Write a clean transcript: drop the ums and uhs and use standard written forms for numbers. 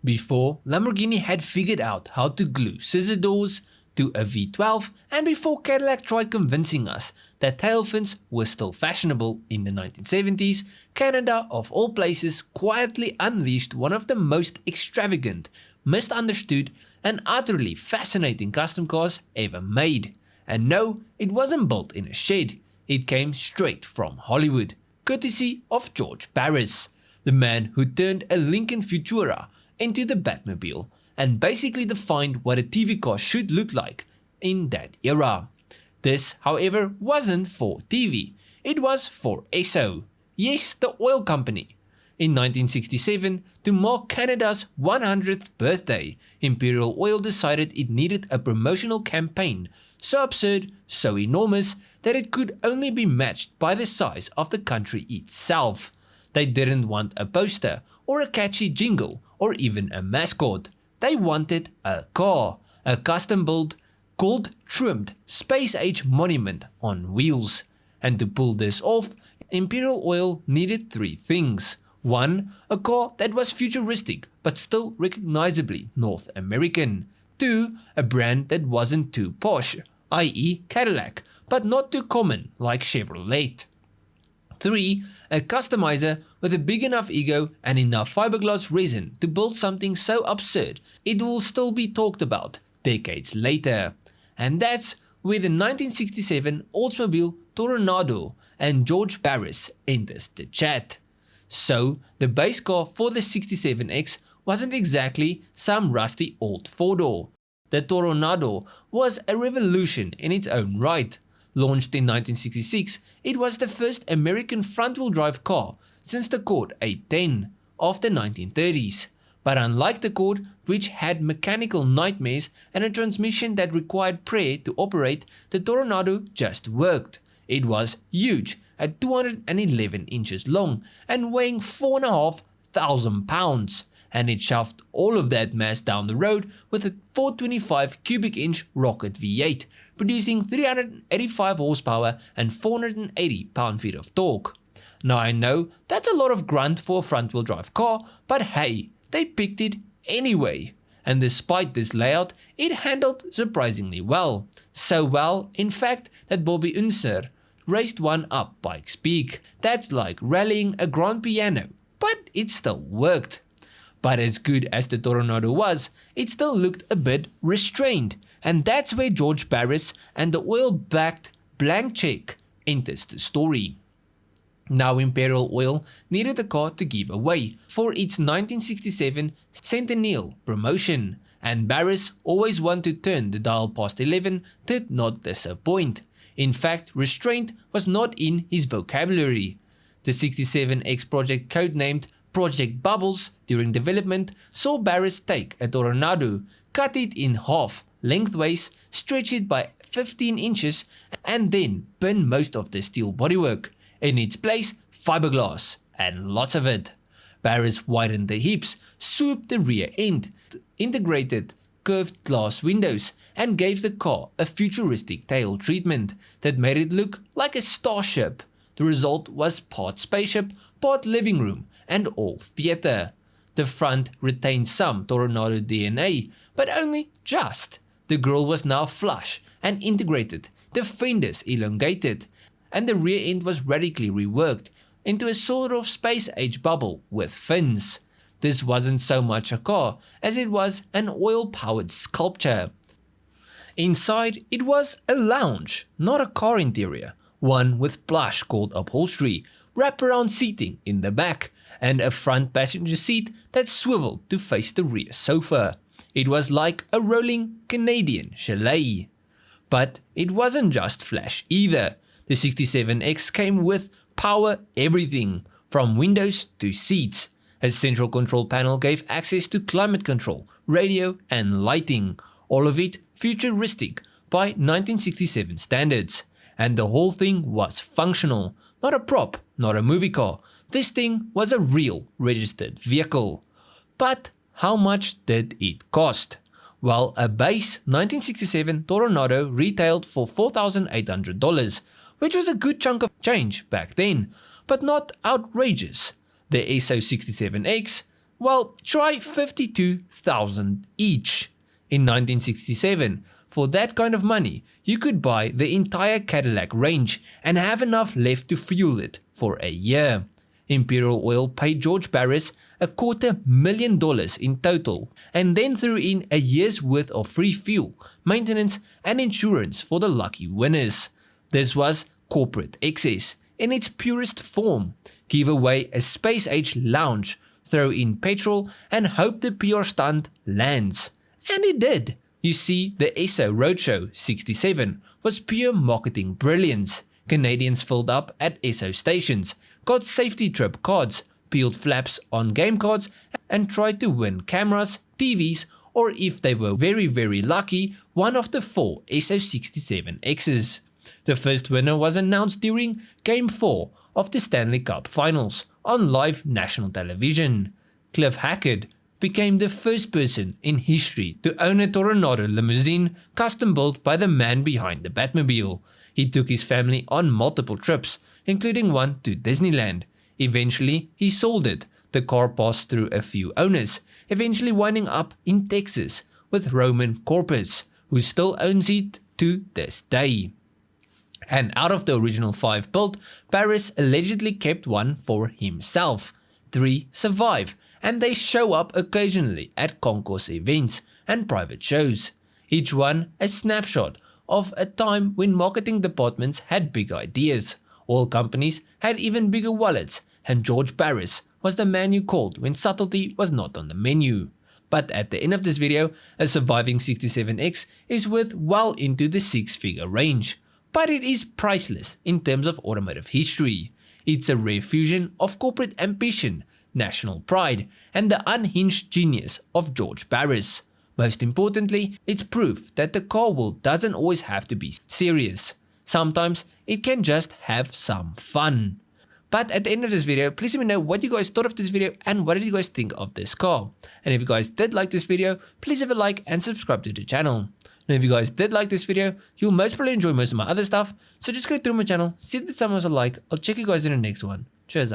before Lamborghini had figured out how to glue scissor doors to a V12, and before Cadillac tried convincing us that tailfins were still fashionable in the 1970s, Canada of all places quietly unleashed one of the most extravagant, misunderstood and utterly fascinating custom cars ever made. And no, it wasn't built in a shed, it came straight from Hollywood, courtesy of George Barris, the man who turned a Lincoln Futura into the Batmobile and basically defined what a TV car should look like in that era. This, however, wasn't for TV, it was for Esso, yes, the oil company. In 1967, to mark Canada's 100th birthday, Imperial Oil decided it needed a promotional campaign so absurd, so enormous, that it could only be matched by the size of the country itself. They didn't want a poster, or a catchy jingle, or even a mascot. They wanted a car, a custom-built, gold-trimmed, space-age monument on wheels. And to pull this off, Imperial Oil needed three things. 1. A car that was futuristic but still recognizably North American. 2. A brand that wasn't too posh, i.e. Cadillac, but not too common like Chevrolet. 3. A customizer with a big enough ego and enough fiberglass resin to build something so absurd it will still be talked about decades later. And that's where the 1967 Oldsmobile Toronado and George Barris enters the chat. So, the base car for the 67X wasn't exactly some rusty old 4-door. The Toronado was a revolution in its own right. Launched in 1966, it was the first American front-wheel drive car since the Cord 810 of the 1930s. But unlike the Cord, which had mechanical nightmares and a transmission that required prayer to operate, the Toronado just worked. It was huge, at 211 inches long and weighing 4,500 pounds. And it shoved all of that mass down the road with a 425 cubic inch rocket V8, producing 385 horsepower and 480 pound-feet of torque. Now I know that's a lot of grunt for a front-wheel drive car, but hey, they picked it anyway. And despite this layout, it handled surprisingly well. So well, in fact, that Bobby Unser raised one up Pikes Peak. That's like rallying a grand piano, but it still worked. But as good as the Toronado was, it still looked a bit restrained, and that's where George Barris and the oil-backed blank check enters the story. Now Imperial Oil needed a car to give away for its 1967 Centennial promotion, and Barris, always one to turn the dial past 11, did not disappoint. In fact, restraint was not in his vocabulary. The 67X project, codenamed Project Bubbles, during development, saw Barris take a Toronado, cut it in half lengthways, stretch it by 15 inches, and then pin most of the steel bodywork. In its place, fiberglass, and lots of it. Barris widened the hips, swooped the rear end, integrated curved glass windows, and gave the car a futuristic tail treatment that made it look like a starship. The result was part spaceship, part living room, and all theatre. The front retained some Toronado DNA, but only just. The grille was now flush and integrated, the fenders elongated, and the rear end was radically reworked into a sort of space-age bubble with fins. This wasn't so much a car as it was an oil-powered sculpture. Inside, it was a lounge, not a car interior, one with plush gold upholstery, wraparound seating in the back, and a front passenger seat that swiveled to face the rear sofa. It was like a rolling Canadian chalet. But it wasn't just flash either. The 67X came with power everything, from windows to seats. A central control panel gave access to climate control, radio and lighting, all of it futuristic by 1967 standards. And the whole thing was functional, not a prop, not a movie car. This thing was a real registered vehicle. But how much did it cost? Well, a base 1967 Toronado retailed for $4,800, which was a good chunk of change back then, but not outrageous. The Esso 67X, Well, try 52,000 each. In 1967, for that kind of money, you could buy the entire Cadillac range and have enough left to fuel it for a year. Imperial Oil paid George Barris $250,000 in total and then threw in a year's worth of free fuel, maintenance and insurance for the lucky winners. This was corporate excess in its purest form. Give away a space-age lounge, throw in petrol and hope the PR stunt lands. And it did. You see, the Esso Roadshow 67 was pure marketing brilliance. Canadians filled up at Esso stations, got safety trip cards, peeled flaps on game cards and tried to win cameras, TVs or if they were very lucky, one of the 4 Esso 67Xs. The first winner was announced during Game 4 of the Stanley Cup Finals on live national television. Cliff Hackett became the first person in history to own a Toronado limousine custom built by the man behind the Batmobile. He took his family on multiple trips, including one to Disneyland. Eventually, he sold it. The car passed through a few owners, eventually winding up in Texas with Roman Corpus, who still owns it to this day. And out of the original 5 built, Barris allegedly kept one for himself. 3 survive, and they show up occasionally at concourse events and private shows. Each one a snapshot of a time when marketing departments had big ideas. Oil companies had even bigger wallets, and George Barris was the man you called when subtlety was not on the menu. But at the end of this video, a surviving 67X is worth well into the 6-figure range. But it is priceless in terms of automotive history. It's a rare fusion of corporate ambition, national pride, and the unhinged genius of George Barris. Most importantly, it's proof that the car world doesn't always have to be serious. Sometimes it can just have some fun. But at the end of this video, please let me know what you guys thought of this video and what did you guys think of this car. And if you guys did like this video, please leave a like and subscribe to the channel. And if you guys did like this video, you'll most probably enjoy most of my other stuff. So just go through my channel, see if there's someone else I like. I'll check you guys in the next one. Cheers,